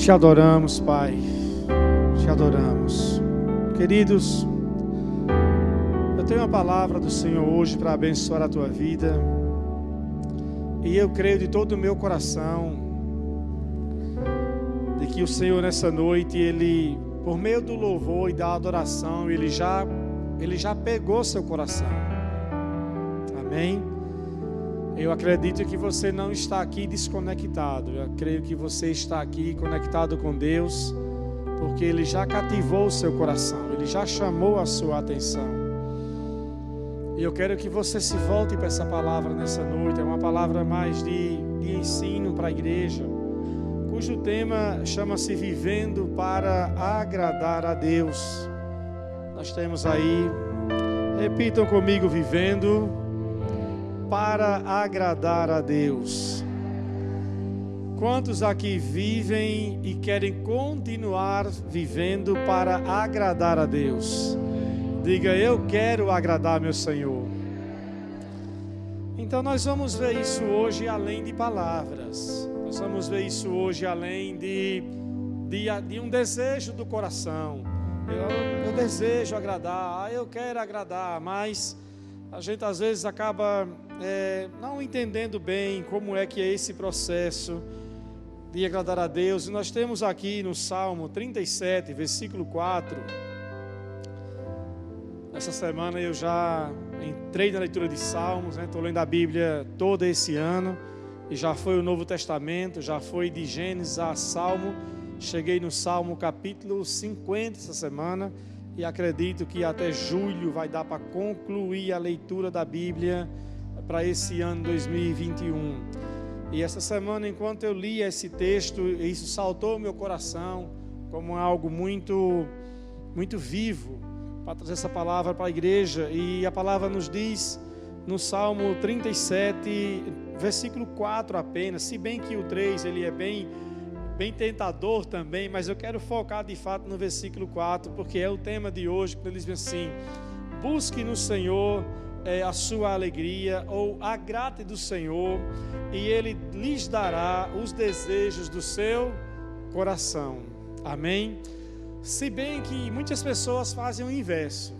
Te adoramos, Pai, te adoramos. Queridos, eu tenho uma palavra do Senhor hoje para abençoar a tua vida, e eu creio de todo o meu coração de que o Senhor nessa noite, Ele, por meio do louvor e da adoração, Ele já pegou seu coração. Amém? Eu acredito que você não está aqui desconectado. Eu creio que você está aqui conectado com Deus, porque Ele já cativou o seu coração, Ele já chamou a sua atenção. E eu quero que você se volte para essa palavra nessa noite. É uma palavra mais de ensino para a igreja, cujo tema chama-se Vivendo para Agradar a Deus. Nós temos aí, repitam comigo, vivendo para agradar a Deus. Quantos aqui vivem e querem continuar vivendo para agradar a Deus? Diga, eu quero agradar meu Senhor. Então nós vamos ver isso hoje além de palavras. Nós vamos ver isso hoje além de um desejo do coração. Eu desejo agradar, eu quero agradar, mas a gente às vezes acaba não entendendo bem como é que é esse processo de agradar a Deus. E nós temos aqui no Salmo 37, versículo 4. Essa semana eu já entrei na leitura de Salmos, estou lendo a Bíblia todo esse ano, e já foi o Novo Testamento, já foi de Gênesis a Salmo. Cheguei no Salmo capítulo 50 essa semana, e acredito que até julho vai dar para concluir a leitura da Bíblia para esse ano 2021. E essa semana, enquanto eu lia esse texto, isso saltou ao meu coração como algo muito, muito vivo, para trazer essa palavra para a igreja. E a palavra nos diz no Salmo 37, versículo 4 apenas, se bem que o 3 ele é bem tentador também, mas eu quero focar de fato no versículo 4, porque é o tema de hoje, quando ele diz assim: busque no Senhor a sua alegria, ou agrade do Senhor, e Ele lhes dará os desejos do seu coração. Amém? Se bem que muitas pessoas fazem o inverso,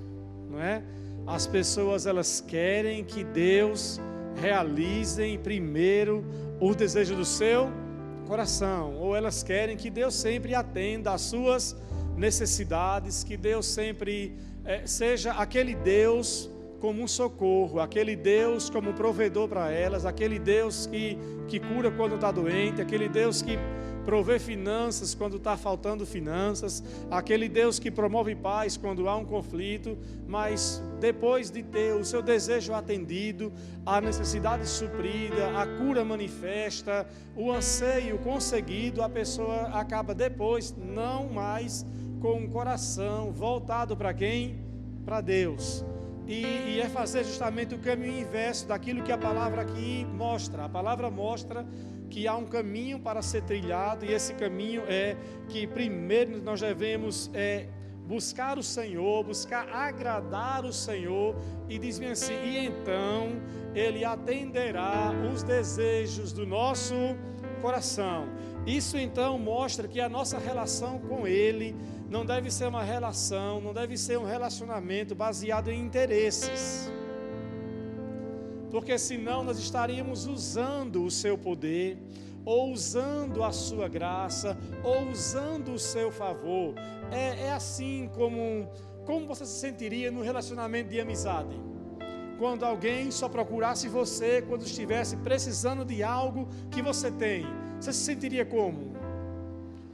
não é? As pessoas, elas querem que Deus realize primeiro o desejo do seu coração, ou elas querem que Deus sempre atenda às suas necessidades, que Deus sempre seja aquele Deus como um socorro, aquele Deus como um provedor para elas, aquele Deus que cura quando está doente, aquele Deus que provê finanças quando está faltando finanças, aquele Deus que promove paz quando há um conflito. Mas depois de ter o seu desejo atendido, a necessidade suprida, a cura manifesta, o anseio conseguido, a pessoa acaba depois não mais com o coração voltado para quem? Para Deus. E é fazer justamente o caminho inverso daquilo que a palavra aqui mostra. A palavra mostra que há um caminho para ser trilhado, e esse caminho é que primeiro nós devemos buscar o Senhor, buscar agradar o Senhor, e diz assim: e então Ele atenderá os desejos do nosso coração. Isso então mostra que a nossa relação com Ele não deve ser uma relação, não deve ser um relacionamento baseado em interesses, porque senão nós estaríamos usando o seu poder, ou usando a sua graça, ou usando o seu favor. É assim como você se sentiria no relacionamento de amizade, quando alguém só procurasse você quando estivesse precisando de algo que você tem. Você se sentiria como?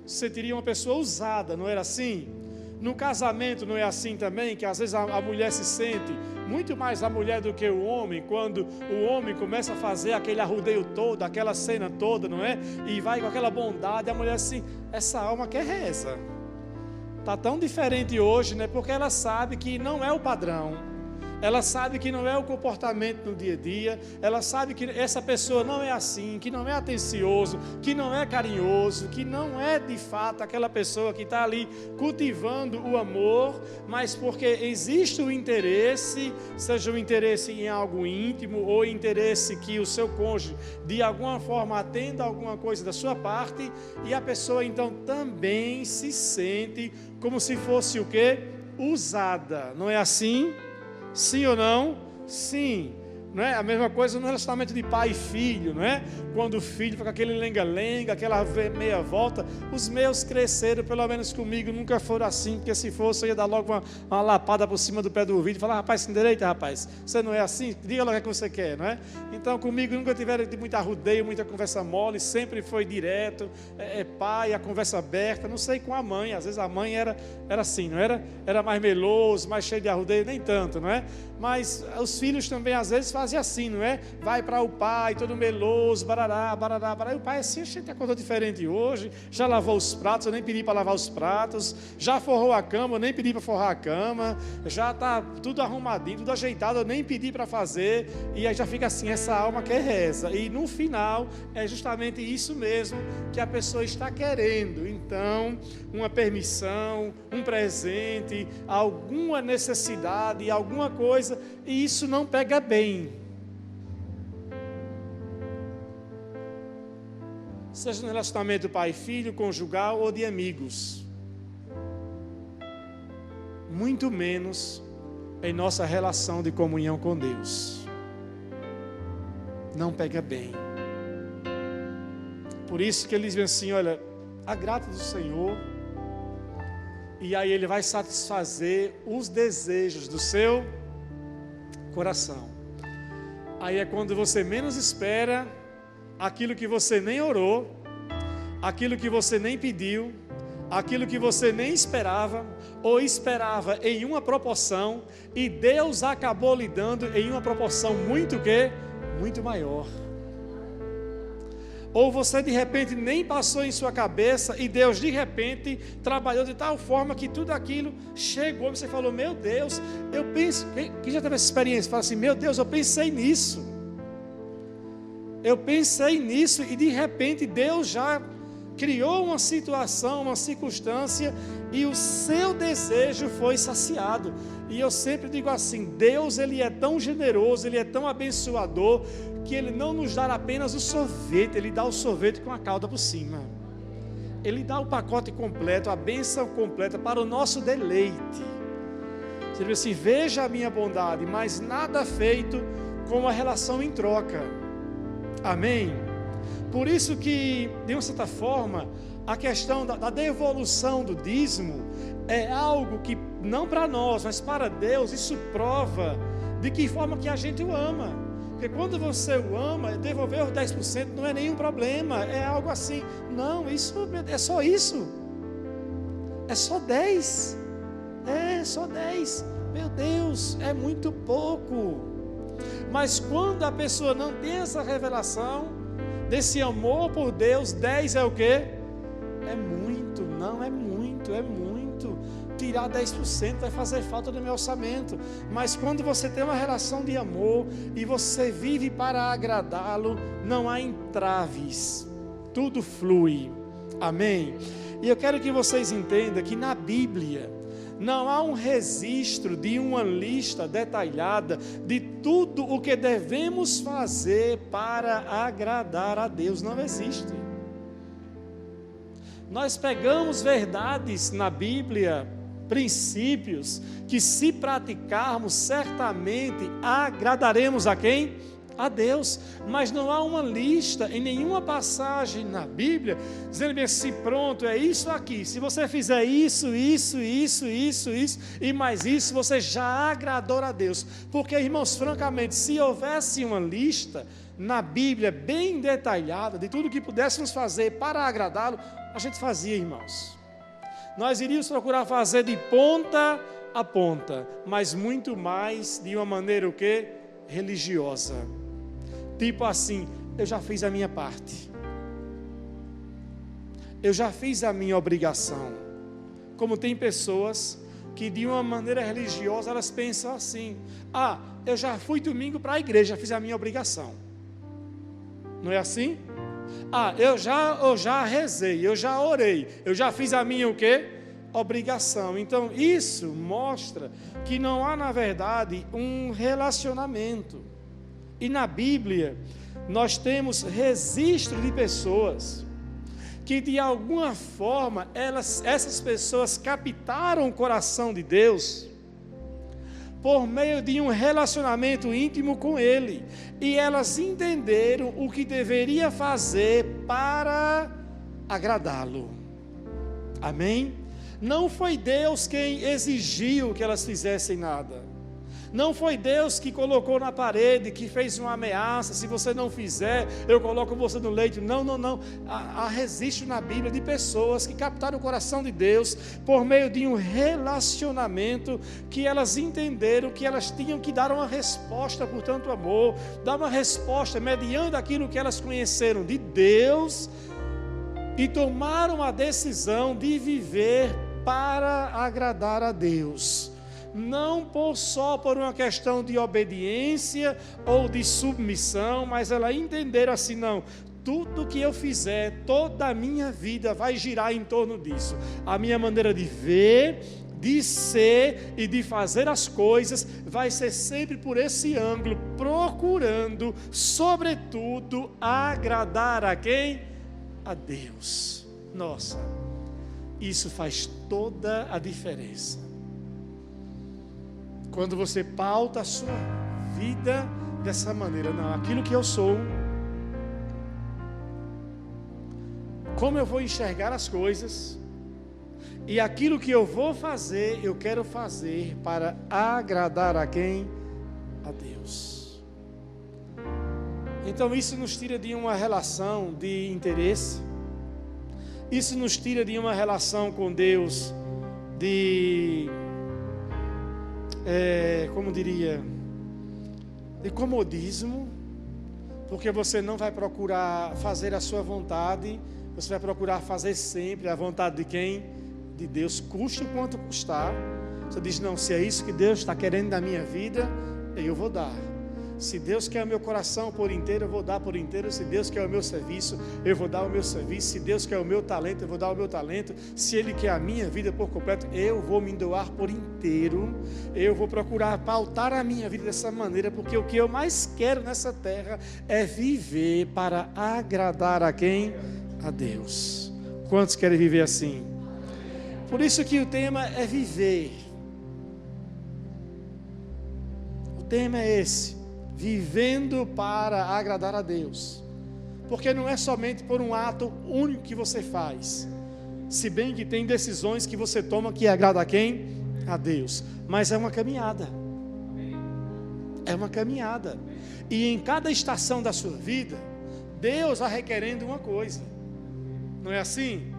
Se sentiria uma pessoa usada, não era assim? No casamento não é assim também, que às vezes a mulher se sente, muito mais a mulher do que o homem, quando o homem começa a fazer aquele arrudeio todo, aquela cena toda, não é? E vai com aquela bondade, a mulher assim, essa alma quer reza. Está tão diferente hoje, né? Porque ela sabe que não é o padrão. ela sabe que não é o comportamento no dia a dia, ela sabe que essa pessoa não é assim, que não é atencioso, que não é carinhoso, que não é de fato aquela pessoa que está ali cultivando o amor, mas porque existe o interesse, seja o interesse em algo íntimo ou interesse que o seu cônjuge de alguma forma atenda a alguma coisa da sua parte, e a pessoa então também se sente como se fosse o quê? Usada, não é assim? Sim ou não? Sim. Não é? A mesma coisa no relacionamento de pai e filho, não é? Quando o filho fica com aquele lenga-lenga, aquela meia volta. Os meus cresceram, pelo menos comigo, nunca foram assim, porque se fosse eu ia dar logo uma lapada por cima do pé do ouvido e falar: rapaz, se endireita, rapaz, você não é assim? Diga logo o que você quer, não é? Então comigo nunca tiveram muita arrudeio, muita conversa mole, sempre foi direto, pai, a conversa aberta. Não sei com a mãe, às vezes a mãe era assim, não era? Era mais meloso, mais cheio de arrudeio, nem tanto, não é? Mas os filhos também às vezes fazem assim, não é? Vai para o pai, todo meloso, barará, barará, barará. E o pai assim: a gente acordou diferente hoje, já lavou os pratos, eu nem pedi para lavar os pratos, já forrou a cama, eu nem pedi para forrar a cama, já está tudo arrumadinho, tudo ajeitado, eu nem pedi para fazer. E aí já fica assim, essa alma quer reza. E no final é justamente isso mesmo que a pessoa está querendo. Então, uma permissão, um presente, alguma necessidade, alguma coisa, e isso não pega bem. Seja no relacionamento pai e filho, conjugal ou de amigos. Muito menos em nossa relação de comunhão com Deus. Não pega bem. Por isso que ele diz assim: olha, agrada do Senhor, e aí Ele vai satisfazer os desejos do seu coração. Aí é quando você menos espera, aquilo que você nem orou, aquilo que você nem pediu, aquilo que você nem esperava, ou esperava em uma proporção, e Deus acabou lhe dando em uma proporção muito maior. Ou você de repente nem passou em sua cabeça, e Deus de repente trabalhou de tal forma que tudo aquilo chegou, e você falou: meu Deus, eu penso, quem já teve essa experiência, fala assim: meu Deus, eu pensei nisso, e de repente Deus já criou uma situação, uma circunstância, e o seu desejo foi saciado. E eu sempre digo assim: Deus, Ele é tão generoso, Ele é tão abençoador, que Ele não nos dá apenas o sorvete, Ele dá o sorvete com a calda por cima. Ele dá o pacote completo, a bênção completa para o nosso deleite. Você diz assim: veja a minha bondade, mas nada feito com uma relação em troca. Amém? Por isso que, de uma certa forma, a questão da devolução do dízimo é algo que, não para nós, mas para Deus, isso prova de que forma que a gente o ama. Porque quando você o ama, devolver os 10% não é nenhum problema, é algo assim: não, isso é só isso, é só 10, só 10, meu Deus, é muito pouco. Mas quando a pessoa não tem essa revelação desse amor por Deus, 10 é o quê? É muito, não é muito, é muito. Tirar 10% vai fazer falta do meu orçamento. Mas quando você tem uma relação de amor e você vive para agradá-lo, não há entraves, tudo flui. Amém? E eu quero que vocês entendam que na Bíblia não há um registro de uma lista detalhada de tudo o que devemos fazer para agradar a Deus. Não existe. Nós pegamos verdades na Bíblia, princípios, que se praticarmos, certamente agradaremos a quem? A Deus. Mas não há uma lista em nenhuma passagem na Bíblia dizendo bem assim: pronto, é isso aqui, se você fizer isso e mais isso, você já agradou a Deus. Porque, irmãos, francamente, se houvesse uma lista na Bíblia bem detalhada de tudo que pudéssemos fazer para agradá-lo, a gente fazia, irmãos. Nós iríamos procurar fazer de ponta a ponta, mas muito mais de uma maneira o quê? Religiosa. Tipo assim: eu já fiz a minha parte, eu já fiz a minha obrigação. Como tem pessoas que de uma maneira religiosa elas pensam assim: ah, eu já fui domingo para a igreja, fiz a minha obrigação. Não é assim? Ah, eu já rezei, eu já orei, eu já fiz a minha o quê? Obrigação. Então isso mostra que não há na verdade um relacionamento. E na Bíblia nós temos registro de pessoas que de alguma forma essas pessoas captaram o coração de Deus por meio de um relacionamento íntimo com Ele, e elas entenderam o que deveria fazer para agradá-lo. Amém? Não foi Deus quem exigiu que elas fizessem nada. Não foi Deus que colocou na parede, que fez uma ameaça: se você não fizer, eu coloco você no leito. Não. Há registro na Bíblia de pessoas que captaram o coração de Deus por meio de um relacionamento, que elas entenderam que elas tinham que dar uma resposta por tanto amor, dar uma resposta mediante aquilo que elas conheceram de Deus, e tomaram a decisão de viver para agradar a Deus. Não só por uma questão de obediência ou de submissão, mas ela entenderam assim: não, tudo que eu fizer, toda a minha vida vai girar em torno disso. A minha maneira de ver, de ser e de fazer as coisas vai ser sempre por esse ângulo, procurando, sobretudo, agradar a quem? A Deus. Nossa, isso faz toda a diferença. Quando você pauta a sua vida dessa maneira: não, aquilo que eu sou, como eu vou enxergar as coisas, e aquilo que eu vou fazer, eu quero fazer para agradar a quem? A Deus. Então isso nos tira de uma relação de interesse, isso nos tira de uma relação com Deus de de comodismo, porque você não vai procurar fazer a sua vontade, você vai procurar fazer sempre a vontade de quem? De Deus, custe o quanto custar. Você diz: não, se é isso que Deus está querendo da minha vida, eu vou dar. Se Deus quer o meu coração por inteiro, eu vou dar por inteiro. Se Deus quer o meu serviço, eu vou dar o meu serviço. Se Deus quer o meu talento, eu vou dar o meu talento. Se Ele quer a minha vida por completo, eu vou me doar por inteiro. Eu vou procurar pautar a minha vida dessa maneira, porque o que eu mais quero nessa terra é viver para agradar a quem? A Deus. Quantos querem viver assim? Por isso que o tema é viver. O tema é esse: vivendo para agradar a Deus. Porque não é somente por um ato único que você faz, se bem que tem decisões que você toma que agrada a quem? A Deus. Mas é uma caminhada. É uma caminhada. E em cada estação da sua vida, Deus está requerendo uma coisa. Não é assim?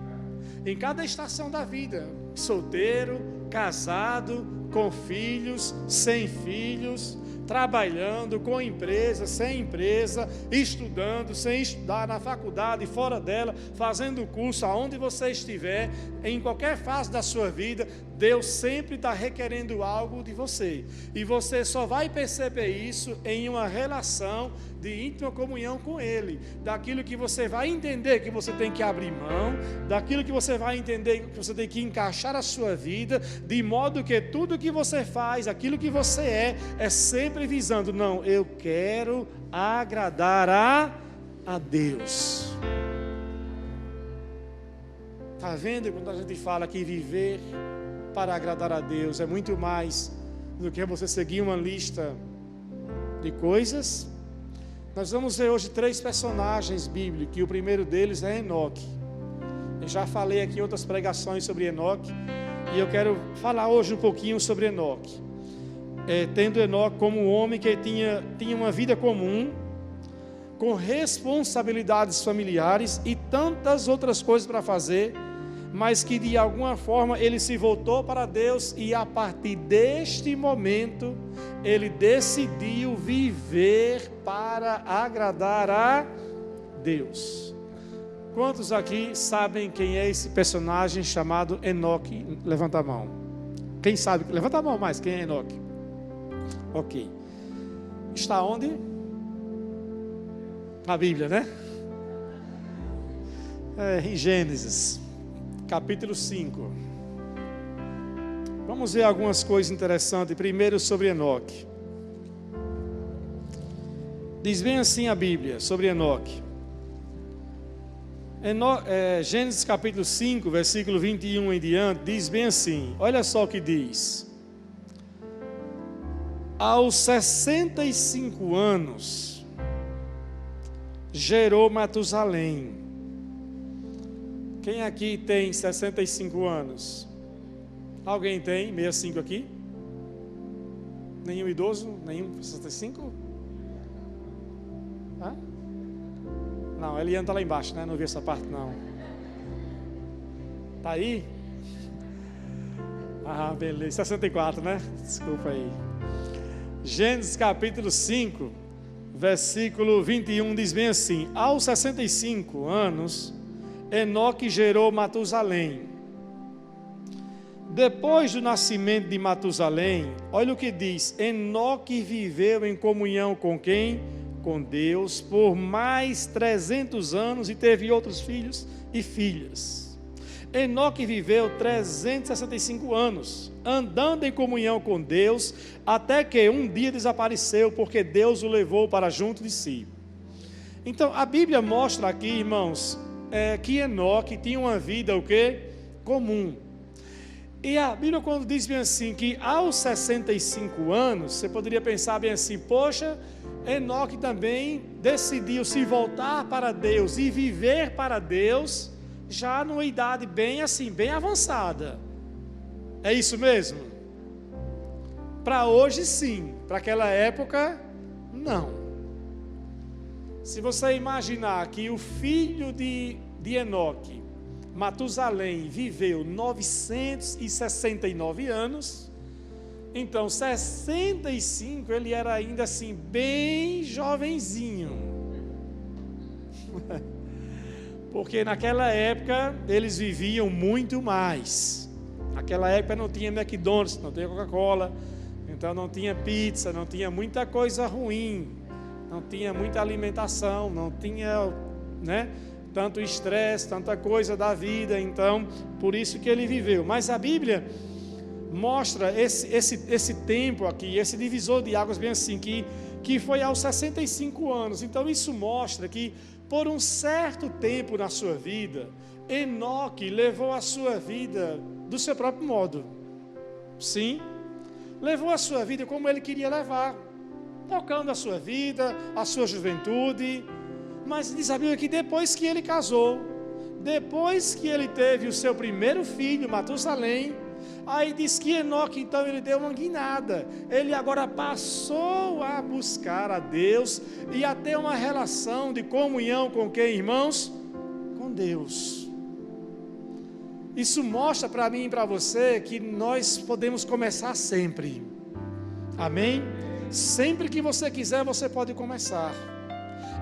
Em cada estação da vida, solteiro, casado, com filhos, sem filhos, trabalhando, com empresa, sem empresa, estudando, sem estudar, na faculdade, fora dela, fazendo curso, aonde você estiver, em qualquer fase da sua vida, Deus sempre está requerendo algo de você. E você só vai perceber isso em uma relação de íntima comunhão com Ele. Daquilo que você vai entender que você tem que abrir mão, daquilo que você vai entender que você tem que encaixar a sua vida, de modo que tudo que você faz, aquilo que você é sempre visando: não, eu quero agradar a Deus. Está vendo quando a gente fala que viver para agradar a Deus é muito mais do que você seguir uma lista de coisas? Nós vamos ver hoje 3 personagens bíblicos, e o primeiro deles é Enoque. Eu já falei aqui em outras pregações sobre Enoque, e eu quero falar hoje um pouquinho sobre Enoque. Tendo Enoque como um homem que tinha uma vida comum, com responsabilidades familiares e tantas outras coisas para fazer, mas que de alguma forma ele se voltou para Deus, e a partir deste momento ele decidiu viver para agradar a Deus. Quantos aqui sabem quem é esse personagem chamado Enoque? Levanta a mão. Quem sabe? Levanta a mão mais, quem é Enoque? Ok. Está onde? Na Bíblia, né? Em Gênesis, capítulo 5. Vamos ver algumas coisas interessantes. Primeiro sobre Enoque. Diz bem assim a Bíblia sobre Enoque. Gênesis capítulo 5, versículo 21 em diante, diz bem assim, olha só o que diz. Aos 65 anos, gerou Matusalém. Quem aqui tem 65 anos? Alguém tem 65 aqui? Nenhum idoso? Nenhum 65? Hã? Não, a Eliane está lá embaixo, né? Não vi essa parte, não. Está aí? Ah, beleza. 64, né? Desculpa aí. Gênesis capítulo 5, versículo 21, diz bem assim. Aos 65 anos, Enoque gerou Matusalém. Depois do nascimento de Matusalém, olha o que diz. Enoque viveu em comunhão com quem? Com Deus por mais 300 anos e teve outros filhos e filhas. Enoque viveu 365 anos, andando em comunhão com Deus, até que um dia desapareceu, porque Deus o levou para junto de si. Então, a Bíblia mostra aqui, irmãos, que Enoque tinha uma vida, o quê? Comum. E a Bíblia quando diz bem assim, que aos 65 anos, você poderia pensar bem assim, poxa, Enoque também decidiu se voltar para Deus e viver para Deus, já numa idade bem assim, bem avançada. É isso mesmo? Para hoje sim, para aquela época, não. Se você imaginar que o filho de Enoque, Matusalém, viveu 969 anos, então 65 ele era ainda assim bem jovenzinho, porque naquela época eles viviam muito mais. Naquela época não tinha McDonald's, não tinha Coca-Cola, então não tinha pizza, não tinha muita coisa ruim, não tinha muita alimentação, não tinha, né, tanto estresse, tanta coisa da vida. Então por isso que ele viveu. Mas a Bíblia mostra esse tempo aqui, esse divisor de águas bem assim, que foi aos 65 anos. Então isso mostra que por um certo tempo na sua vida, Enoque levou a sua vida do seu próprio modo. Sim, levou a sua vida como ele queria levar, tocando a sua vida, a sua juventude. Mas diz a Bíblia que depois que ele casou, depois que ele teve o seu primeiro filho, Matusalém, aí diz que Enoque, então, ele deu uma guinada. Ele agora passou a buscar a Deus e a ter uma relação de comunhão com quem, irmãos? Com Deus. Isso mostra para mim e para você que nós podemos começar sempre. Amém? Sempre que você quiser, você pode começar.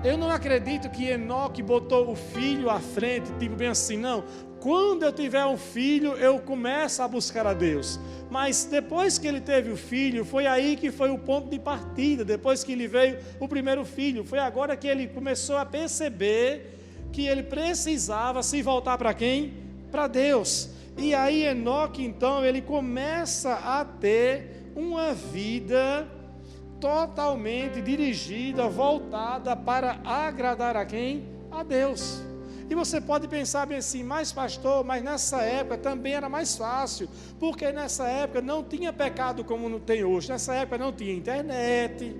Eu não acredito que Enoque botou o filho à frente, tipo bem assim, não. Quando eu tiver um filho, eu começo a buscar a Deus. Mas depois que ele teve o filho, foi aí que foi o ponto de partida. Depois que ele veio o primeiro filho, foi agora que ele começou a perceber que ele precisava se voltar para quem? Para Deus. E aí Enoque, então, ele começa a ter uma vida totalmente dirigida, voltada para agradar a quem? A Deus. E você pode pensar bem assim, mas pastor, mas nessa época também era mais fácil, porque nessa época não tinha pecado como não tem hoje. Nessa época não tinha internet,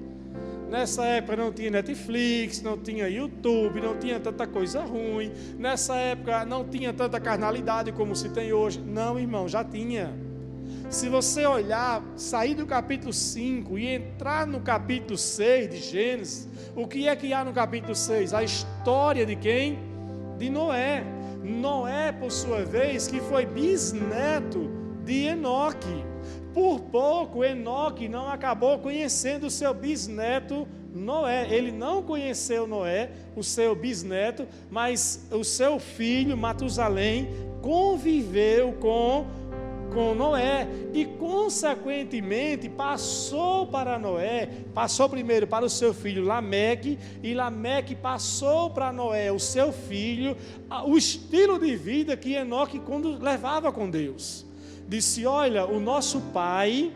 nessa época não tinha Netflix, não tinha YouTube, não tinha tanta coisa ruim, nessa época não tinha tanta carnalidade como se tem hoje. Não, irmão, já tinha. Se você olhar, sair do capítulo 5 e entrar no capítulo 6 de Gênesis, o que é que há no capítulo 6? A história de quem? De Noé. Noé, por sua vez, que foi bisneto de Enoque. Por pouco, Enoque não acabou conhecendo o seu bisneto Noé. Ele não conheceu Noé, o seu bisneto, mas o seu filho, Matusalém, conviveu com com Noé e, consequentemente, passou para Noé, passou primeiro para o seu filho Lameque, e Lameque passou para Noé, o seu filho, o estilo de vida que Enoque levava com Deus. Disse: olha, o nosso pai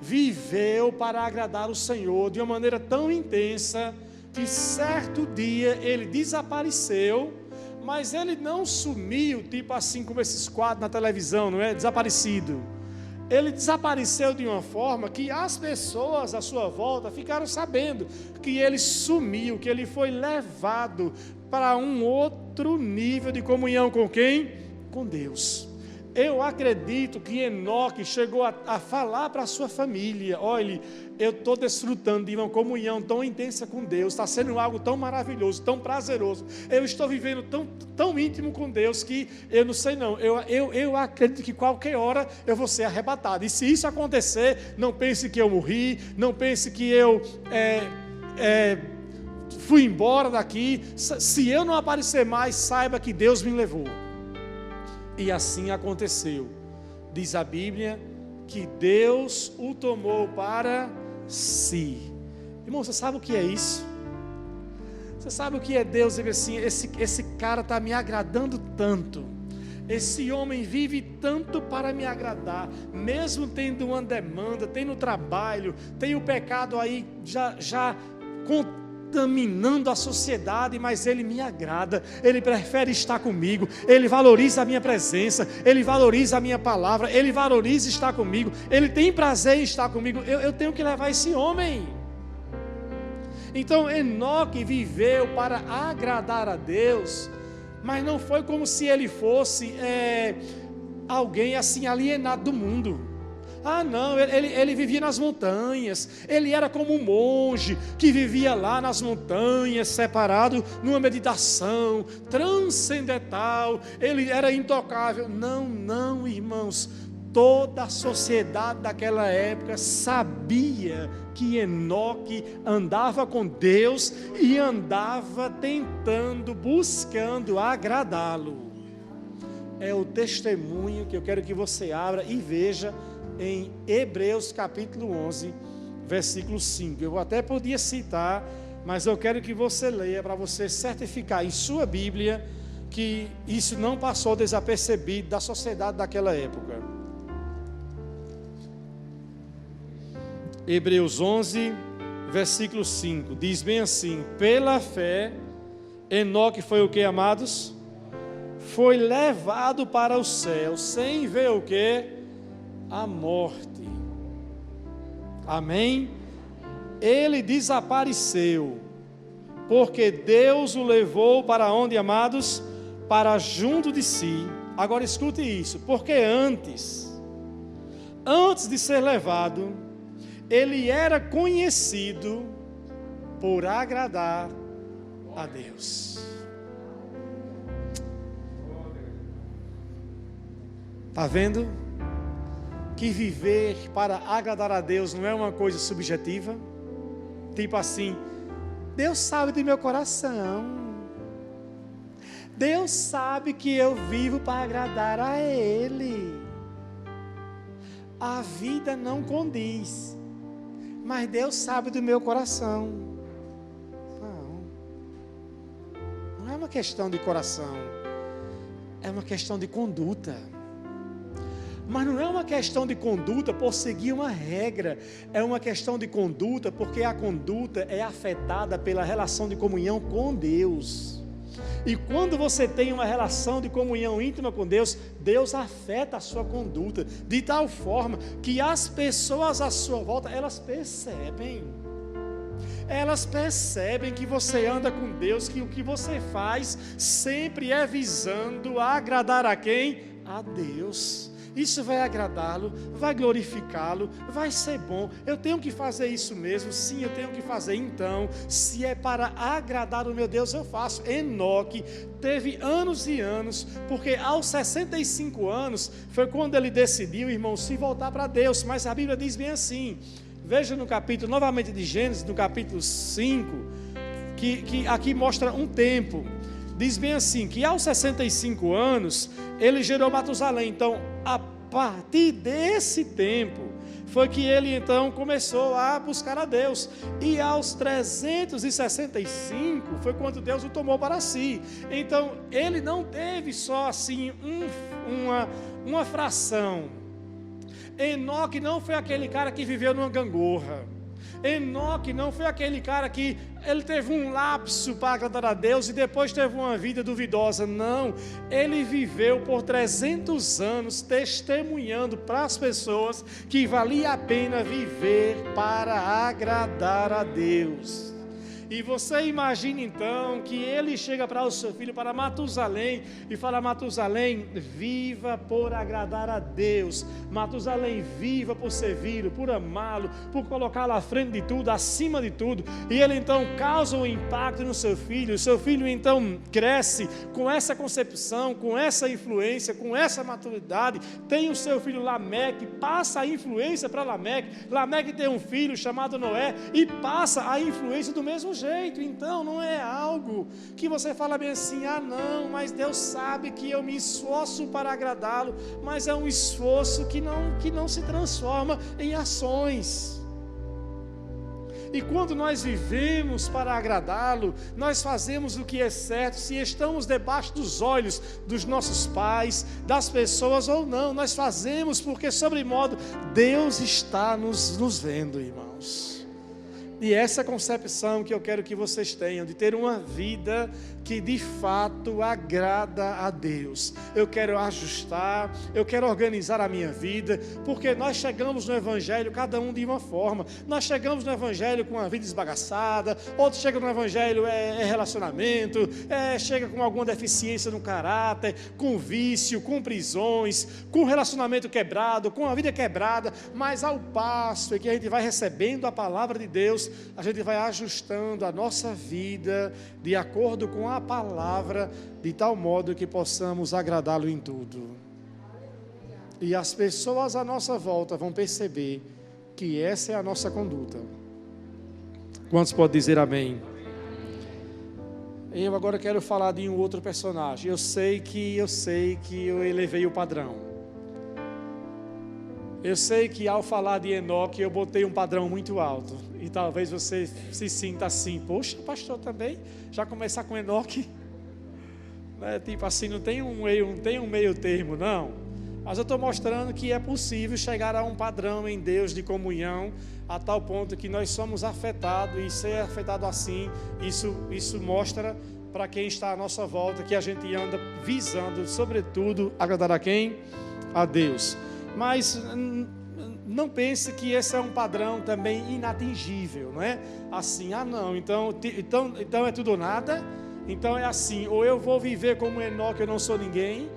viveu para agradar o Senhor de uma maneira tão intensa, que certo dia ele desapareceu, mas ele não sumiu, tipo assim como esses quadros na televisão, não é? Desaparecido. Ele desapareceu de uma forma que as pessoas à sua volta ficaram sabendo que ele sumiu, que ele foi levado para um outro nível de comunhão com quem? Com Deus. Eu acredito que Enoque chegou a falar para a sua família: olha, eu estou desfrutando de uma comunhão tão intensa com Deus, está sendo algo tão maravilhoso, tão prazeroso, eu estou vivendo tão íntimo com Deus, que eu não sei não, eu acredito que qualquer hora eu vou ser arrebatado, e se isso acontecer, não pense que eu morri, não pense que eu fui embora daqui, se eu não aparecer mais, saiba que Deus me levou. E assim aconteceu. Diz a Bíblia que Deus o tomou para si. Irmão, você sabe o que é isso? Você sabe o que é Deus dizer assim: esse cara está me agradando tanto, esse homem vive tanto para me agradar, mesmo tendo uma demanda, tendo trabalho, tem o pecado aí já contaminando a sociedade, mas ele me agrada, ele prefere estar comigo, ele valoriza a minha presença, ele valoriza a minha palavra, ele valoriza estar comigo, ele tem prazer em estar comigo, eu tenho que levar esse homem. Então Enoque viveu para agradar a Deus, mas não foi como se ele fosse alguém assim alienado do mundo. Ah não, ele vivia nas montanhas, ele era como um monge que vivia lá nas montanhas, separado numa meditação transcendental, ele era intocável. Não, irmãos, toda a sociedade daquela época sabia que Enoque andava com Deus e andava buscando agradá-lo. É o testemunho que eu quero que você abra e veja em Hebreus capítulo 11, versículo 5. Eu até podia citar, mas eu quero que você leia para você certificar em sua Bíblia que isso não passou desapercebido da sociedade daquela época. Hebreus 11, versículo 5, diz bem assim: pela fé, Enoque foi o que, amados? Foi levado para o céu, sem ver o que? A morte. Amém? Ele desapareceu, porque Deus o levou para onde, amados? Para junto de si. Agora escute isso, porque antes de ser levado, ele era conhecido por agradar a Deus. Está vendo? Que viver para agradar a Deus não é uma coisa subjetiva. Tipo assim, Deus sabe do meu coração, Deus sabe que eu vivo para agradar a Ele. A vida não condiz, mas Deus sabe do meu coração. Não é uma questão de coração, é uma questão de conduta. Mas não é uma questão de conduta por seguir uma regra, é uma questão de conduta porque a conduta é afetada pela relação de comunhão com Deus. E quando você tem uma relação de comunhão íntima com Deus, Deus afeta a sua conduta de tal forma que as pessoas à sua volta, elas percebem que você anda com Deus, que o que você faz sempre é visando agradar a quem? A Deus. Isso vai agradá-lo, vai glorificá-lo, vai ser bom. Eu tenho que fazer isso mesmo? Sim, eu tenho que fazer. Então, se é para agradar o meu Deus, eu faço. Enoque teve anos e anos, porque aos 65 anos foi quando ele decidiu, irmão, se voltar para Deus. Mas a Bíblia diz bem assim, veja no capítulo, novamente de Gênesis, no capítulo 5, que aqui mostra um tempo. Diz bem assim, que aos 65 anos, ele gerou Matusalém. Então, partir desse tempo, foi que ele então começou a buscar a Deus. E aos 365 foi quando Deus o tomou para si. Então ele não teve só assim uma fração. Enoque não foi aquele cara que viveu numa gangorra. Enoque não foi aquele cara que ele teve um lapso para agradar a Deus e depois teve uma vida duvidosa. Não, ele viveu por 300 anos testemunhando para as pessoas que valia a pena viver para agradar a Deus. E você imagina então que ele chega para o seu filho, para Matusalém, e fala: Matusalém, viva por agradar a Deus. Matusalém, viva por servi-lo, por amá-lo, por colocá-lo à frente de tudo, acima de tudo. E ele então causa um impacto no seu filho. O seu filho então cresce com essa concepção, com essa influência, com essa maturidade. Tem o seu filho Lameque, passa a influência para Lameque. Lameque tem um filho chamado Noé e passa a influência do mesmo jeito. Então não é algo que você fala bem assim: ah não, mas Deus sabe que eu me esforço para agradá-lo, mas é um esforço que não se transforma em ações. E quando nós vivemos para agradá-lo, nós fazemos o que é certo, se estamos debaixo dos olhos dos nossos pais, das pessoas ou não, nós fazemos porque sobremodo Deus está nos vendo, irmãos. E essa concepção que eu quero que vocês tenham, de ter uma vida que de fato agrada a Deus. Eu quero ajustar, eu quero organizar a minha vida, porque nós chegamos no Evangelho, cada um de uma forma. Nós chegamos no Evangelho com uma vida esbagaçada, outros chegam no Evangelho relacionamento, chega com alguma deficiência no caráter, com vício, com prisões, com relacionamento quebrado, com a vida quebrada, mas ao passo que a gente vai recebendo a palavra de Deus, a gente vai ajustando a nossa vida de acordo com a palavra, de tal modo que possamos agradá-lo em tudo. E as pessoas à nossa volta vão perceber que essa é a nossa conduta. Quantos podem dizer amém? Eu agora quero falar de um outro personagem. Eu sei que eu elevei o padrão. Eu sei que ao falar de Enoque eu botei um padrão muito alto. E talvez você se sinta assim: poxa, pastor, também já começar com Enoque? Tipo assim, não tem um meio termo, não. Mas eu estou mostrando que é possível chegar a um padrão em Deus de comunhão, a tal ponto que nós somos afetados, e ser afetado assim, isso mostra para quem está à nossa volta que a gente anda visando, sobretudo, agradar a quem? A Deus. Mas não pense que esse é um padrão também inatingível, não é? Assim, não, então é tudo ou nada. Então é assim: ou eu vou viver como Enoque, eu não sou ninguém,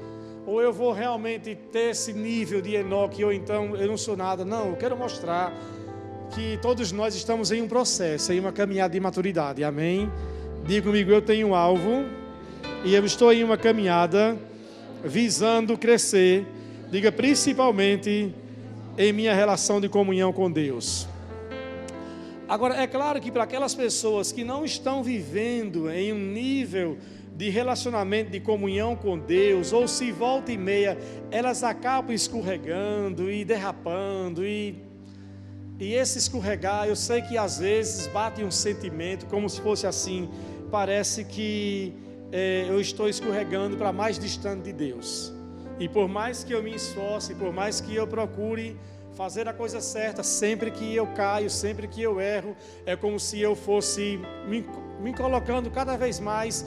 ou eu vou realmente ter esse nível de Enoque, ou então eu não sou nada. Não, eu quero mostrar que todos nós estamos em um processo, em uma caminhada de maturidade, amém? Diga comigo: eu tenho um alvo, e eu estou em uma caminhada visando crescer. Diga: principalmente em minha relação de comunhão com Deus. Agora, é claro que para aquelas pessoas que não estão vivendo em um nível de relacionamento, de comunhão com Deus, ou se volta e meia, elas acabam escorregando e derrapando, e esse escorregar, eu sei que às vezes bate um sentimento, como se fosse assim: parece que eu estou escorregando para mais distante de Deus. E por mais que eu me esforce, por mais que eu procure fazer a coisa certa, sempre que eu caio, sempre que eu erro, é como se eu fosse me colocando cada vez mais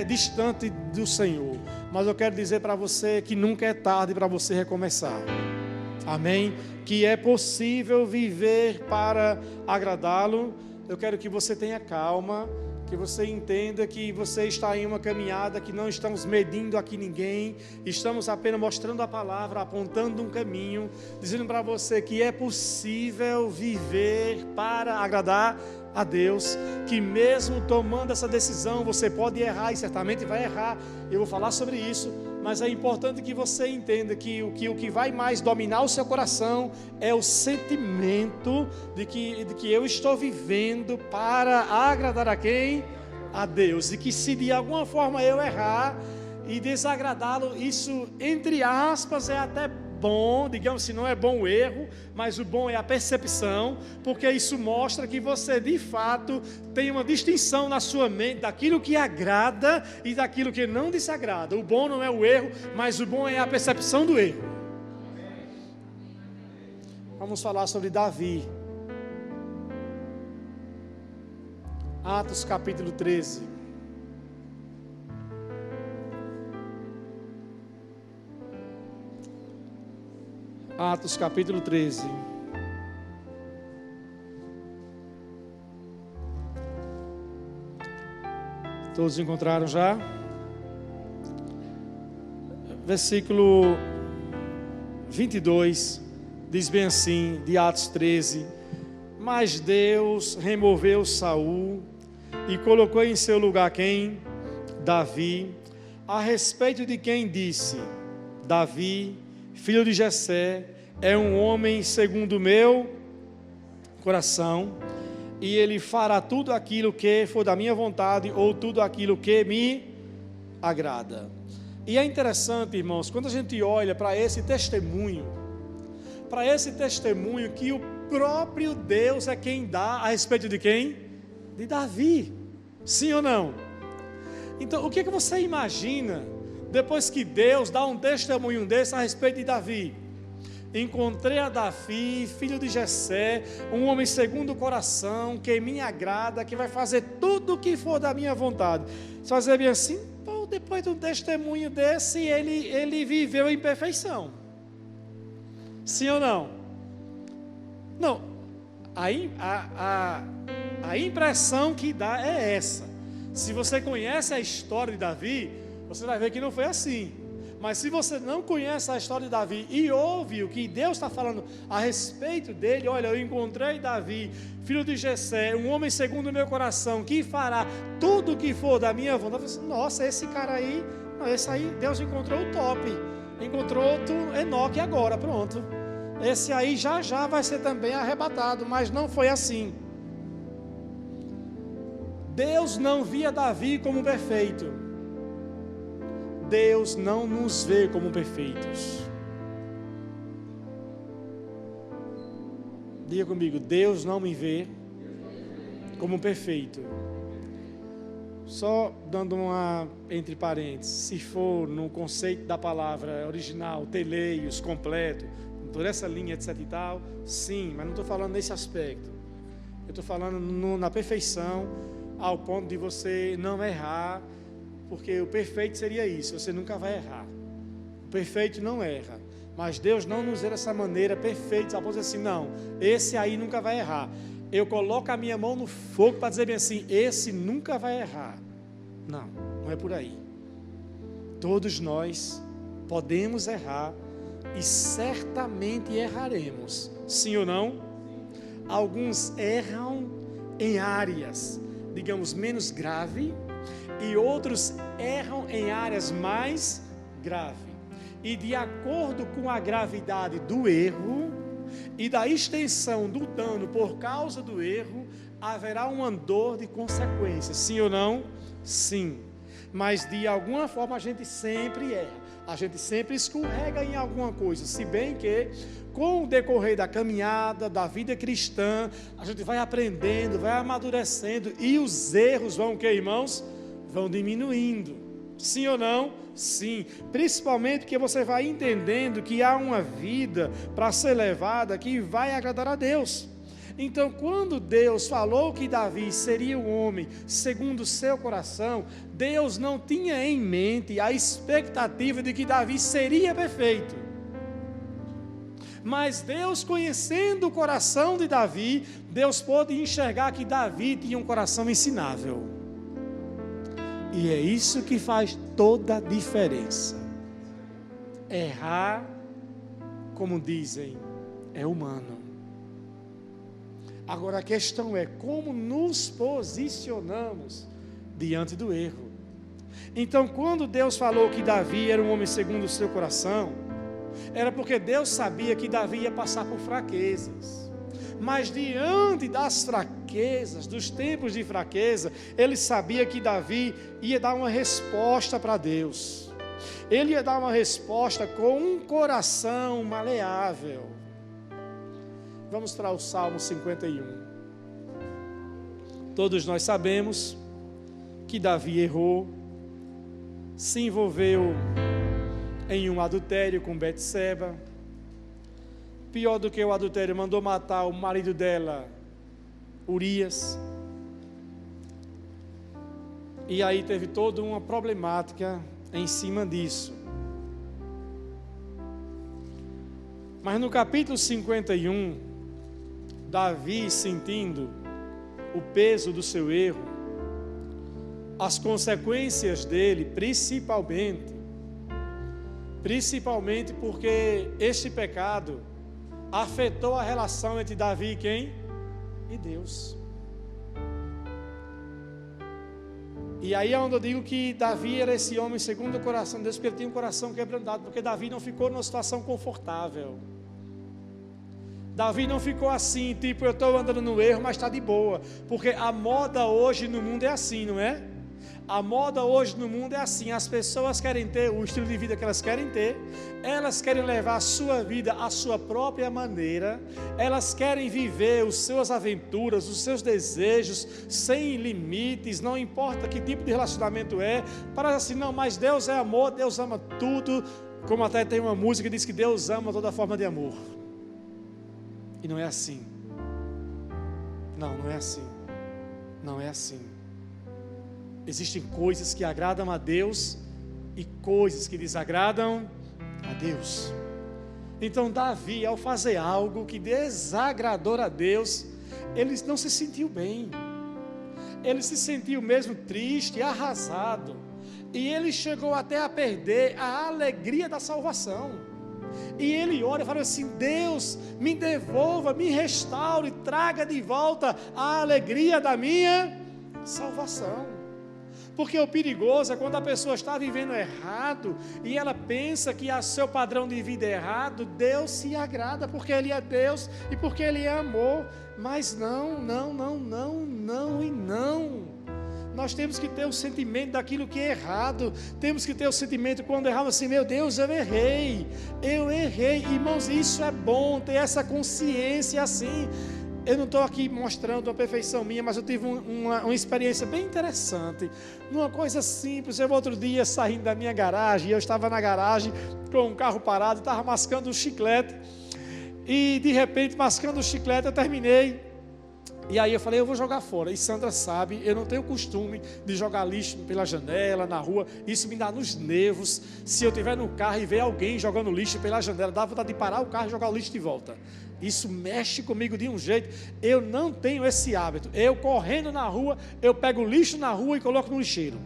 distante do Senhor. Mas eu quero dizer para você que nunca é tarde para você recomeçar. Amém? Que é possível viver para agradá-lo. Eu quero que você tenha calma, que você entenda que você está em uma caminhada, que não estamos medindo aqui ninguém, estamos apenas mostrando a palavra, apontando um caminho, dizendo para você que é possível viver para agradar a Deus, que mesmo tomando essa decisão, você pode errar, e certamente vai errar. Eu vou falar sobre isso, mas é importante que você entenda que o que vai mais dominar o seu coração é o sentimento de que eu estou vivendo para agradar a quem? A Deus. E que se de alguma forma eu errar e desagradá-lo, isso, entre aspas, é até bom, digamos assim, não é bom o erro, mas o bom é a percepção, porque isso mostra que você de fato tem uma distinção na sua mente daquilo que agrada e daquilo que não desagrada. O bom não é o erro, mas o bom é a percepção do erro. Vamos falar sobre Davi. Atos capítulo 13. Atos capítulo 13. Todos encontraram já? Versículo 22 diz bem assim, de Atos 13: Mas Deus removeu Saul e colocou em seu lugar quem? Davi, a respeito de quem disse: Davi, filho de Jessé, é um homem segundo o meu coração, e ele fará tudo aquilo que for da minha vontade, ou tudo aquilo que me agrada. E é interessante, irmãos, quando a gente olha para esse testemunho que o próprio Deus é quem dá a respeito de quem? De Davi. Sim ou não? Então, o que você imagina depois que Deus dá um testemunho desse a respeito de Davi? Encontrei a Davi, filho de Jessé, um homem segundo o coração, que me agrada, que vai fazer tudo o que for da minha vontade. Você vai dizer bem assim, pô, depois de um testemunho desse, ele viveu em perfeição. Sim ou não? Não, a impressão que dá é essa. Se você conhece a história de Davi, você vai ver que não foi assim. Mas se você não conhece a história de Davi e ouve o que Deus está falando a respeito dele, olha, eu encontrei Davi, filho de Jessé, um homem segundo o meu coração, que fará tudo o que for da minha vontade. Você, nossa, esse cara aí, esse aí, Deus encontrou o top, encontrou outro Enoque agora, pronto. Esse aí já vai ser também arrebatado, mas não foi assim. Deus não via Davi como perfeito. Deus não nos vê como perfeitos. Diga comigo, Deus não me vê como perfeito. Só dando uma entre parênteses, se for no conceito da palavra original, teleios, completo, por essa linha, etc e tal, sim, mas não estou falando nesse aspecto. Eu estou falando na perfeição, ao ponto de você não errar, porque o perfeito seria isso, você nunca vai errar. O perfeito não erra, mas Deus não nos vê dessa maneira perfeita, a ponto de dizer assim, não, esse aí nunca vai errar. Eu coloco a minha mão no fogo para dizer bem assim, esse nunca vai errar. Não, não é por aí. Todos nós podemos errar e certamente erraremos, sim ou não? Alguns erram em áreas, digamos, menos grave, e outros erram em áreas mais graves. E de acordo com a gravidade do erro e da extensão do dano por causa do erro, haverá um andor de consequências, sim ou não? Sim. Mas de alguma forma a gente sempre erra, a gente sempre escorrega em alguma coisa, se bem que com o decorrer da caminhada, da vida cristã, a gente vai aprendendo, vai amadurecendo, e os erros vão o que, irmãos? Vão diminuindo, sim ou não? Sim, principalmente porque você vai entendendo que há uma vida para ser levada que vai agradar a Deus. Então, quando Deus falou que Davi seria um homem segundo o seu coração, Deus não tinha em mente a expectativa de que Davi seria perfeito. Mas Deus, conhecendo o coração de Davi, Deus pôde enxergar que Davi tinha um coração ensinável. E é isso que faz toda a diferença. Errar, como dizem, é humano. Agora a questão é como nos posicionamos diante do erro. Então, quando Deus falou que Davi era um homem segundo o seu coração, era porque Deus sabia que Davi ia passar por fraquezas. Mas diante das fraquezas, dos tempos de fraqueza, ele sabia que Davi ia dar uma resposta para Deus. Ele ia dar uma resposta com um coração maleável. Vamos para o Salmo 51. Todos nós sabemos que Davi errou, se envolveu em um adultério com Betseba. Pior do que o adultério, mandou matar o marido dela, Urias. E aí teve toda uma problemática em cima disso. Mas no capítulo 51, Davi, sentindo o peso do seu erro, as consequências dele, principalmente porque este pecado afetou a relação entre Davi e quem? E Deus. E aí é onde eu digo que Davi era esse homem segundo o coração de Deus, porque ele tinha um coração quebrantado, porque Davi não ficou numa situação confortável. Davi não ficou assim, tipo, eu estou andando no erro, mas está de boa. Porque a moda hoje no mundo é assim, não é? A moda hoje no mundo é assim, as pessoas querem ter o estilo de vida que elas querem ter, elas querem levar a sua vida à sua própria maneira, elas querem viver as suas aventuras, os seus desejos, sem limites, não importa que tipo de relacionamento é, para assim, não, mas Deus é amor, Deus ama tudo, como até tem uma música que diz que Deus ama toda forma de amor, e não é assim, não é assim, não é assim. Existem coisas que agradam a Deus e coisas que desagradam a Deus. Então Davi, ao fazer algo que desagradou a Deus, ele não se sentiu bem. Ele se sentiu mesmo triste, arrasado. E ele chegou até a perder a alegria da salvação. E ele ora e fala assim: Deus, me devolva, me restaure, traga de volta a alegria da minha salvação. Porque o perigoso é quando a pessoa está vivendo errado e ela pensa que a seu padrão de vida é errado, Deus se agrada porque Ele é Deus e porque Ele é amor. Mas não. Nós temos que ter o sentimento daquilo que é errado. Temos que ter o sentimento quando erramos assim: meu Deus, eu errei. Irmãos, isso é bom, ter essa consciência assim. Eu não estou aqui mostrando uma perfeição minha, mas eu tive uma experiência bem interessante, numa coisa simples. Eu outro dia saindo da minha garagem, eu estava na garagem com um carro parado, estava mascando um chiclete, e de repente mascando o chiclete eu terminei, e aí eu falei: eu vou jogar fora. E Sandra sabe, eu não tenho costume de jogar lixo pela janela, na rua, isso me dá nos nervos. Se eu estiver no carro e ver alguém jogando lixo pela janela, dá vontade de parar o carro e jogar o lixo de volta. Isso mexe comigo de um jeito. Eu não tenho esse hábito. Eu correndo na rua, eu pego o lixo na rua e coloco no lixeiro.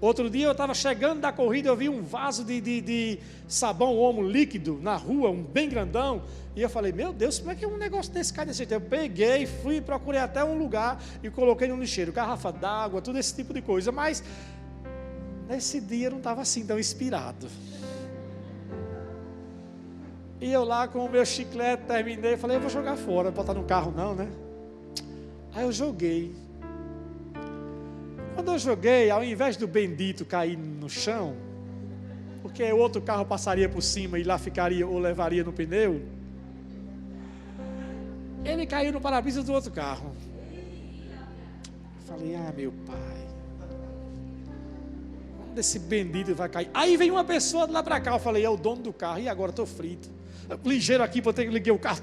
Outro dia eu estava chegando da corrida, eu vi um vaso de sabão Omo líquido na rua, um bem grandão, e eu falei: meu Deus, como é que um negócio desse cai desse jeito? Eu peguei, fui, procurei até um lugar e coloquei no lixeiro, garrafa d'água, tudo esse tipo de coisa. Mas nesse dia eu não estava assim tão inspirado. E eu lá com o meu chiclete, terminei, falei: eu vou jogar fora, não botar no carro não, né? Aí eu joguei. Quando eu joguei, ao invés do bendito cair no chão, porque o outro carro passaria por cima e lá ficaria ou levaria no pneu, ele caiu no para-brisa do outro carro. Falei: ah, meu pai, onde esse bendito vai cair? Aí vem uma pessoa de lá para cá. Eu falei: é o dono do carro. E agora estou frito. Ligeiro aqui, para ter que ligar o carro.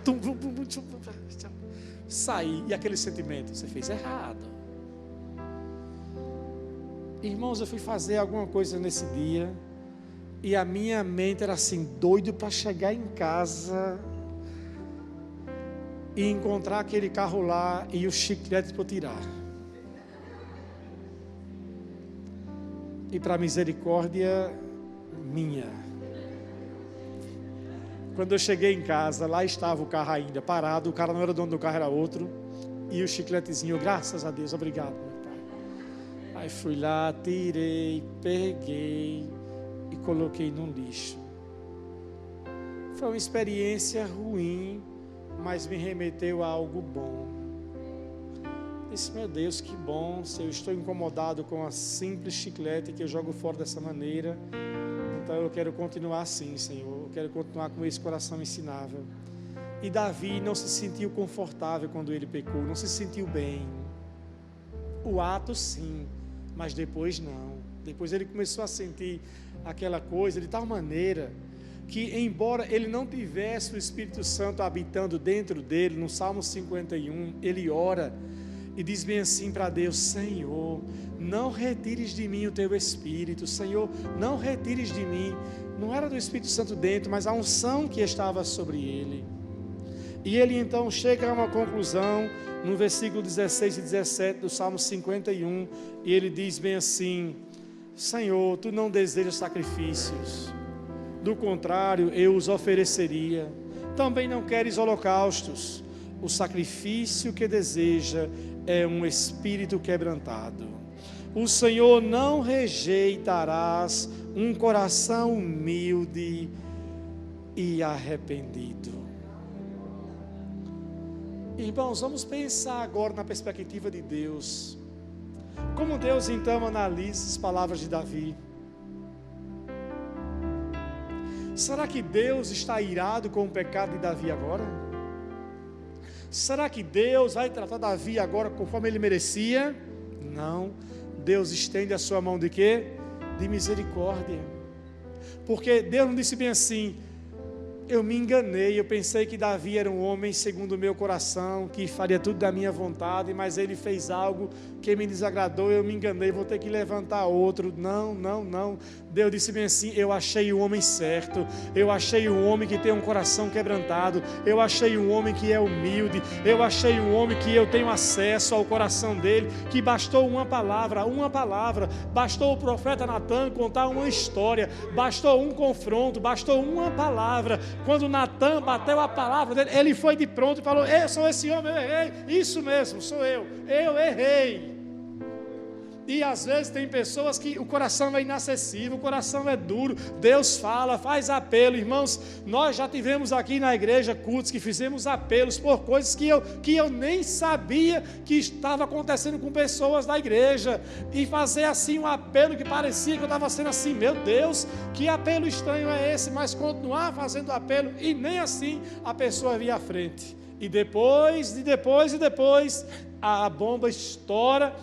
Saí. E aquele sentimento: você fez errado. Irmãos, eu fui fazer alguma coisa nesse dia e a minha mente era assim, doido para chegar em casa e encontrar aquele carro lá e o chiclete para tirar. E para misericórdia minha, quando eu cheguei em casa, lá estava o carro ainda parado, o cara não era dono do carro, era outro, e o chicletezinho, graças a Deus, obrigado, meu pai. Aí fui lá, tirei, peguei e coloquei no lixo. Foi uma experiência ruim, mas me remeteu a algo bom. Disse, meu Deus, que bom, se eu estou incomodado com a simples chiclete que eu jogo fora dessa maneira, então eu quero continuar assim, Senhor, eu quero continuar com esse coração ensinável. E Davi não se sentiu confortável quando ele pecou, não se sentiu bem. O ato sim, mas depois não. Depois ele começou a sentir aquela coisa de tal maneira que, embora ele não tivesse o Espírito Santo habitando dentro dele, no Salmo 51, ele ora e diz bem assim para Deus: Senhor, não retires de mim o teu Espírito, Senhor, não retires de mim. Não era do Espírito Santo dentro, mas a unção que estava sobre ele. E ele então chega a uma conclusão, no versículo 16 e 17 do Salmo 51, e ele diz bem assim: Senhor, tu não desejas sacrifícios, do contrário, eu os ofereceria. Também não queres holocaustos. O sacrifício que deseja é um espírito quebrantado. O Senhor não rejeitarás um coração humilde e arrependido. Irmãos, vamos pensar agora na perspectiva de Deus. Como Deus então analisa as palavras de Davi? Será que Deus está irado com o pecado de Davi agora? Será que Deus vai tratar Davi agora conforme ele merecia? Não. Deus estende a sua mão de quê? De misericórdia. Porque Deus não disse bem assim: eu me enganei, eu pensei que Davi era um homem segundo o meu coração, que faria tudo da minha vontade, mas ele fez algo que me desagradou, eu me enganei, vou ter que levantar outro. Não, não, não. Deus disse bem assim: eu achei o homem certo, eu achei um homem que tem um coração quebrantado, eu achei um homem que é humilde, eu achei um homem que eu tenho acesso ao coração dele, que bastou uma palavra, bastou o profeta Natan contar uma história, bastou um confronto, bastou uma palavra. Quando Natan bateu a palavra dele, ele foi de pronto e falou: eu sou esse homem, eu errei. Isso mesmo, sou eu errei. E às vezes tem pessoas que o coração é inacessível, o coração é duro. Deus fala, faz apelo. Irmãos, nós já tivemos aqui na igreja cultos que fizemos apelos por coisas que eu nem sabia que estava acontecendo com pessoas da igreja, e fazer assim um apelo que parecia que eu estava sendo assim: meu Deus, que apelo estranho é esse? Mas continuar fazendo apelo, e nem assim a pessoa via à frente. E depois a bomba estoura.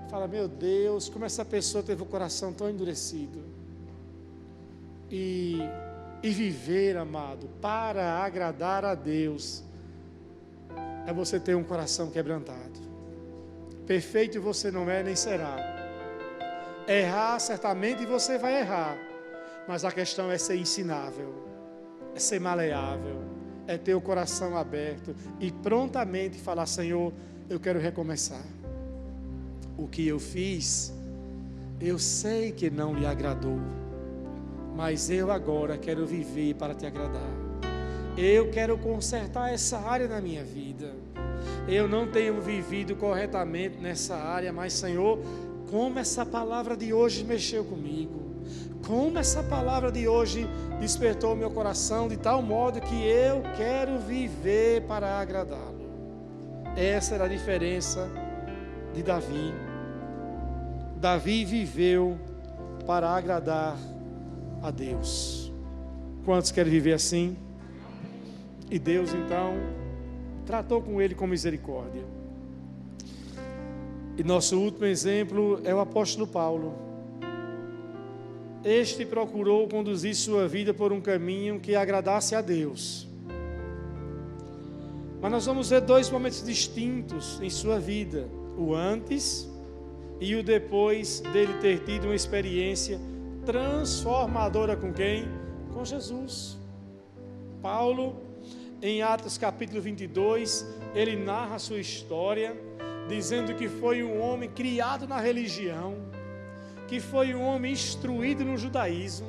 Fala: meu Deus, como essa pessoa teve o coração tão endurecido. E viver, amado, para agradar a Deus, é você ter um coração quebrantado. Perfeito você não é nem será. Errar, certamente você vai errar, mas a questão é ser ensinável, é ser maleável, é ter o coração aberto e prontamente falar: Senhor, eu quero recomeçar. O que eu fiz, eu sei que não lhe agradou, mas eu agora quero viver para te agradar. Eu quero consertar essa área na minha vida. Eu não tenho vivido corretamente nessa área, mas Senhor, como essa palavra de hoje mexeu comigo, como essa palavra de hoje despertou meu coração de tal modo que eu quero viver para agradá-lo. Essa era a diferença de Davi. Davi viveu para agradar a Deus. Quantos querem viver assim? E Deus então tratou com ele com misericórdia. E nosso último exemplo é o apóstolo Paulo. Este procurou conduzir sua vida por um caminho que agradasse a Deus. Mas nós vamos ver dois momentos distintos em sua vida: o antes e o depois dele ter tido uma experiência transformadora com quem? Com Jesus. Paulo, em Atos capítulo 22, ele narra a sua história, dizendo que foi um homem criado na religião, que foi um homem instruído no judaísmo,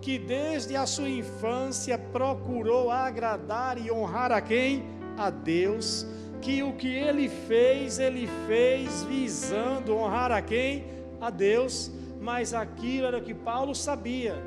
que desde a sua infância procurou agradar e honrar a quem? A Deus. Que o que ele fez visando honrar a quem? A Deus. Mas aquilo era o que Paulo sabia,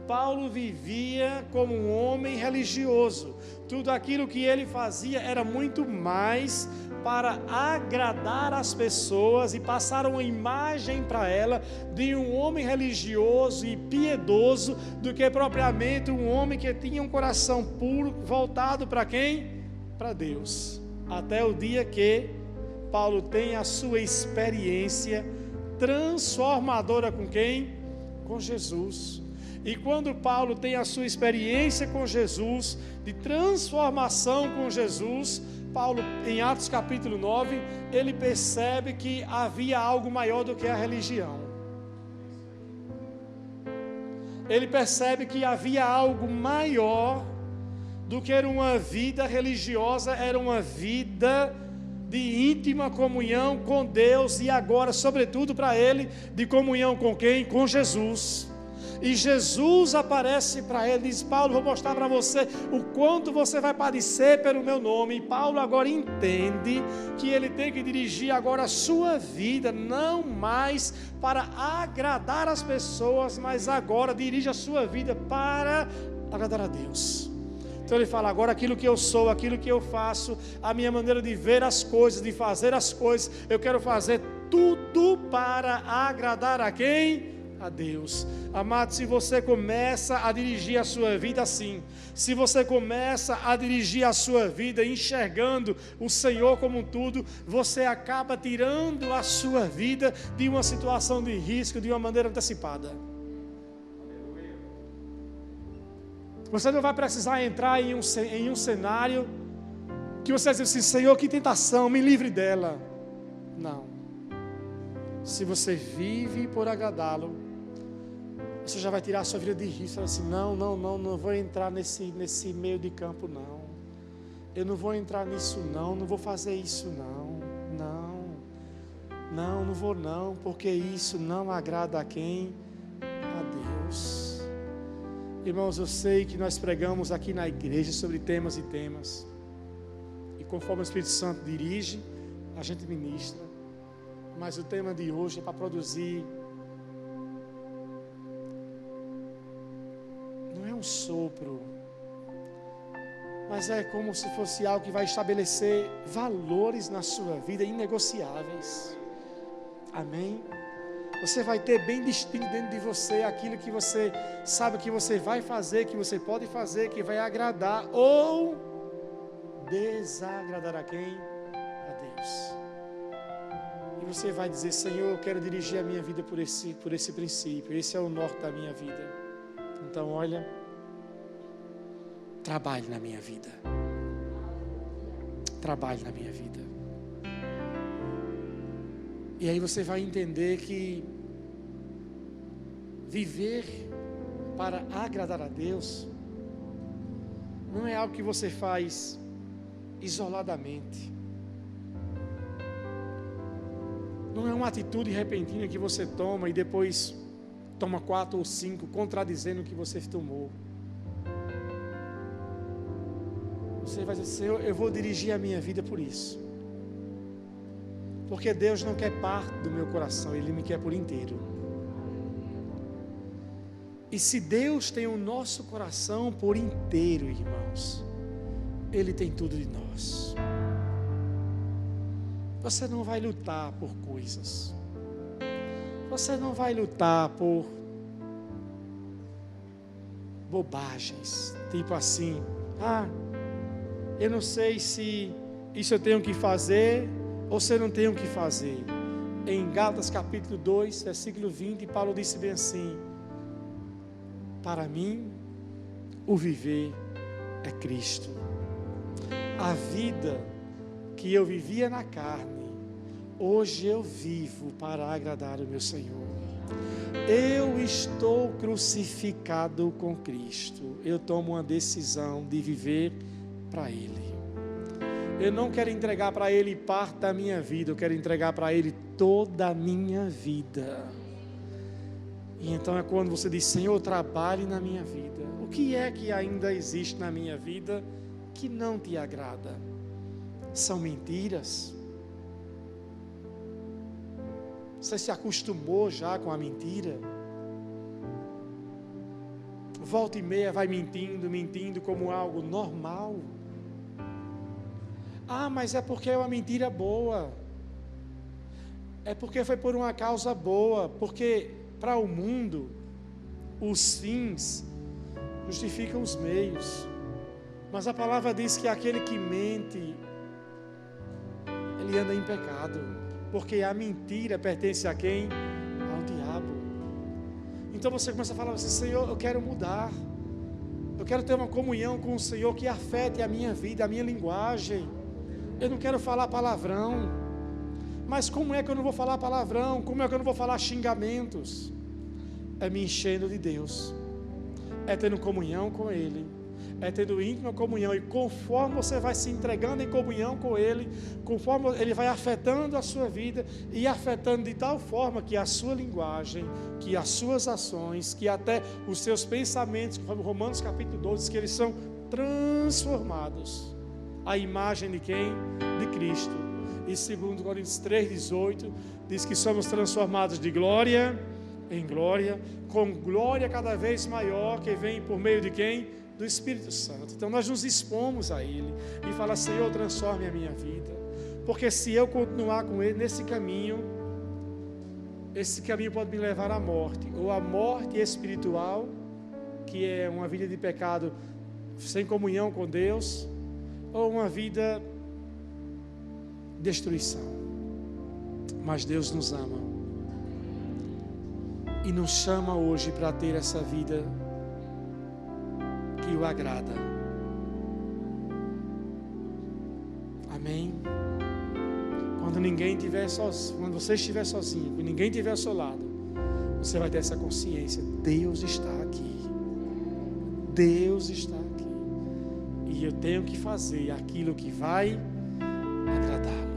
Paulo vivia como um homem religioso. Tudo aquilo que ele fazia era muito mais para agradar as pessoas e passar uma imagem para ela de um homem religioso e piedoso do que propriamente um homem que tinha um coração puro voltado para quem? Para Deus. Até o dia que Paulo tem a sua experiência transformadora com quem? Com Jesus. E quando Paulo tem a sua experiência com Jesus, de transformação com Jesus, Paulo, em Atos capítulo 9, ele percebe que havia algo maior do que a religião. Ele percebe que havia algo maior do que era uma vida religiosa, era uma vida de íntima comunhão com Deus e agora, sobretudo para ele, de comunhão com quem? Com Jesus. E Jesus aparece para ele e diz: Paulo, vou mostrar para você o quanto você vai padecer pelo meu nome. E Paulo agora entende que ele tem que dirigir agora a sua vida, não mais para agradar as pessoas, mas agora dirige a sua vida para agradar a Deus. Então ele fala: agora aquilo que eu sou, aquilo que eu faço, a minha maneira de ver as coisas, de fazer as coisas, eu quero fazer tudo para agradar a quem? A Deus. Amado, se você começa a dirigir a sua vida assim, se você começa a dirigir a sua vida enxergando o Senhor como um tudo, você acaba tirando a sua vida de uma situação de risco de uma maneira antecipada. Você não vai precisar entrar em um cenário que você diz assim: Senhor, que tentação, me livre dela. Não. Se você vive por agradá-lo, você já vai tirar a sua vida de risco. Assim: não vou entrar nesse meio de campo, não. Eu não vou entrar nisso, não vou fazer isso, não vou não, porque isso não agrada a quem? A Deus. Irmãos, eu sei que nós pregamos aqui na igreja sobre temas e temas, e conforme o Espírito Santo dirige, a gente ministra, mas o tema de hoje é para produzir, não é um sopro, mas é como se fosse algo que vai estabelecer valores na sua vida inegociáveis. Amém? Você vai ter bem distinto dentro de você aquilo que você sabe que você vai fazer, que você pode fazer, que vai agradar ou desagradar a quem? A Deus. E você vai dizer: Senhor, eu quero dirigir a minha vida por esse princípio, esse é o norte da minha vida. Então, olha, trabalhe na minha vida. Trabalhe na minha vida. E aí você vai entender que viver para agradar a Deus não é algo que você faz isoladamente. Não é uma atitude repentina que você toma e depois toma 4 ou 5 contradizendo o que você tomou. Você vai dizer: Senhor, eu vou dirigir a minha vida por isso. Porque Deus não quer parte do meu coração, Ele me quer por inteiro. E se Deus tem o nosso coração por inteiro, irmãos, Ele tem tudo de nós. Você não vai lutar por coisas. Você não vai lutar por bobagens. Tipo assim: eu não sei se isso eu tenho que fazer ou se eu não tenho que fazer. Em Gálatas capítulo 2, versículo 20, Paulo disse bem assim: para mim, o viver é Cristo. A vida que eu vivia na carne, hoje eu vivo para agradar o meu Senhor. Eu estou crucificado com Cristo. Eu tomo uma decisão de viver para Ele. Eu não quero entregar para Ele parte da minha vida, eu quero entregar para Ele toda a minha vida. E então é quando você diz: Senhor, trabalhe na minha vida. O que é que ainda existe na minha vida que não te agrada? São mentiras? Você se acostumou já com a mentira? volta e meia vai mentindo como algo normal. Ah, mas é porque é uma mentira boa. É porque foi por uma causa boa. Porque para o mundo, os fins justificam os meios. Mas a palavra diz que aquele que mente, ele anda em pecado. Porque a mentira pertence a quem? Ao diabo. Então você começa a falar assim: Senhor, eu quero mudar. Eu quero ter uma comunhão com o Senhor que afete a minha vida, a minha linguagem. Eu não quero falar palavrão. Mas como é que eu não vou falar palavrão? Como é que eu não vou falar xingamentos? É me enchendo de Deus. É tendo comunhão com Ele. É tendo íntima comunhão. E conforme você vai se entregando em comunhão com Ele, conforme Ele vai afetando a sua vida, e afetando de tal forma que a sua linguagem, que as suas ações, que até os seus pensamentos, conforme Romanos capítulo 12, diz que eles são transformados à imagem de quem? De Cristo. E segundo Coríntios 3,18, diz que somos transformados de glória em glória, com glória cada vez maior, que vem por meio de quem? Do Espírito Santo. Então nós nos expomos a Ele e fala: Senhor, transforme a minha vida, porque se eu continuar com Ele nesse caminho, esse caminho pode me levar à morte, ou à morte espiritual, que é uma vida de pecado sem comunhão com Deus, ou uma vida de destruição. Mas Deus nos ama e nos chama hoje para ter essa vida que o agrada. Amém? Quando ninguém estiver sozinho, quando você estiver sozinho, quando ninguém estiver ao seu lado, você vai ter essa consciência: Deus está aqui. Deus está aqui. E eu tenho que fazer aquilo que vai agradá-lo.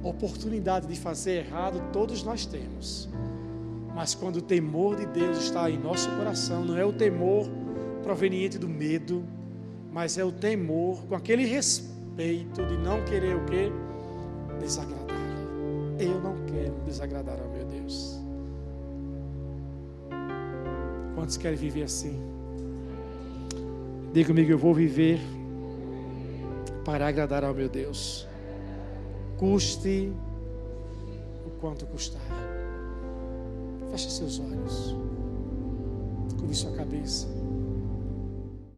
Oportunidade de fazer errado todos nós temos. Mas quando o temor de Deus está em nosso coração, não é o temor proveniente do medo, mas é o temor com aquele respeito de não querer o quê? Desagradar-lhe. Eu não quero desagradar ao meu Deus. Quantos querem viver assim? Diga comigo: eu vou viver para agradar ao meu Deus, custe o quanto custar. Feche seus olhos, curve sua cabeça.